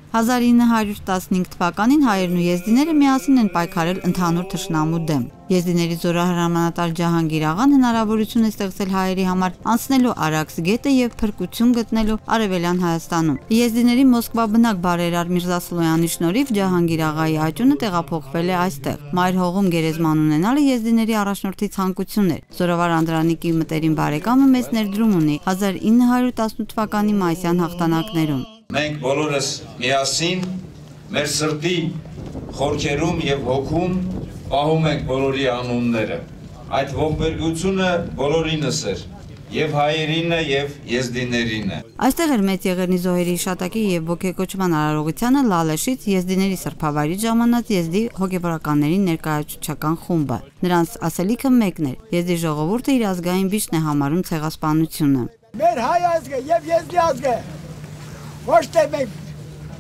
1915 թվականին հայերն ու եզդիները միասին են պայքարել ընդհանուր թշնամու դեմ։ Եզդիների զորահրամանատար Ջահանգիր աղան հնարավորություն է ստեղծել հայերի համար անցնելու Արաքս գետը եւ փրկություն գտնելու Արևելյան Հայաստանում։ Եզդիների Մոսկվա բնակ բարերար Միրզա Սլոյանի շնորհիվ Ջահանգիր աղայի աճյունը տեղափոխվել է այստեղ։ Մայր հողում գերեզման ունենալը եզդիների առաջնորդի ցանկությունն էր։ Զորավար Անդրանիկի մտերիմ բարեկամը մեծ ներդրում ունի 1918 թվականի մայիսյան հաղթանակներում։ Մենք բոլորս միասին մեր սրտի խորքերում եւ հոգում պահում ենք բոլորի անունները։ Այդ ողբերգությունը բոլորինս էր, եւ հայերինը եւ եզդիներինը։ Այստեղ էր Մեծ Եղեռնի զոհերի հիշատակի եւ ոգեկոչման արարողությանը Լալեշից եզդիների սրբավայրի ժամանած եզդի հոգեվորականների ներկայացուցչական խումբը։ Նրանց ասելիքը մեկն էր. եզդի ժողովուրդը իր ազգային վիշտն է համարում ցեղասպանությունը։ Մեր հայ ազգը եւ եզդի ազգը ոչ թե մենք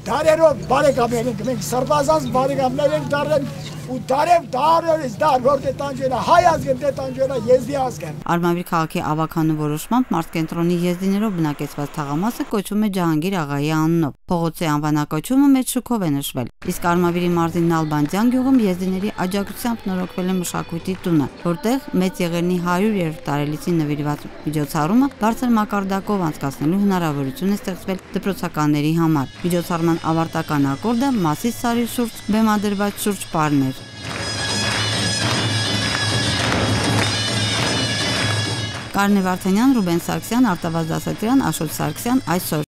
դարերով բարեկամներ ենք, մենք սրբազան բարեկամներ ենք դարել ու դարերից դար որտե տանջելա հայ ազգը դե տանջելա եզդի ազգը։ Արմավիր քաղաքի ավականու որոշմամբ Մարզկենտրոնի եզդիներով բնակեցված թաղամասը կոչվում է Ջահանգիր աղայի անունով։ Փողոցի անվանակոչումը մեծ շուկով է նշվել։ Իսկ Արմավիրի մարզի Նալբանդյան գյուղում եզդիների աջակցությամբ նորոգվել է մշակույթի տունը, որտեղ Մեծ Եղեռնի 100-րդ տարելիցին նվիրված միջոցառումը բարձր մակարդակով անցկացնելու հնարավորություն է ստեղծվել դպրոցականների համար։ Միջոցառման ավարտական ակորդը Մասիս սարի շուրջ բեմադրված շուրջ պարն էր։ Կարնե Վարդանյան, Ռուբեն Սարգսյան, Արտավազդ Դասատրյան, Աշոտ Սարգսյան այսօր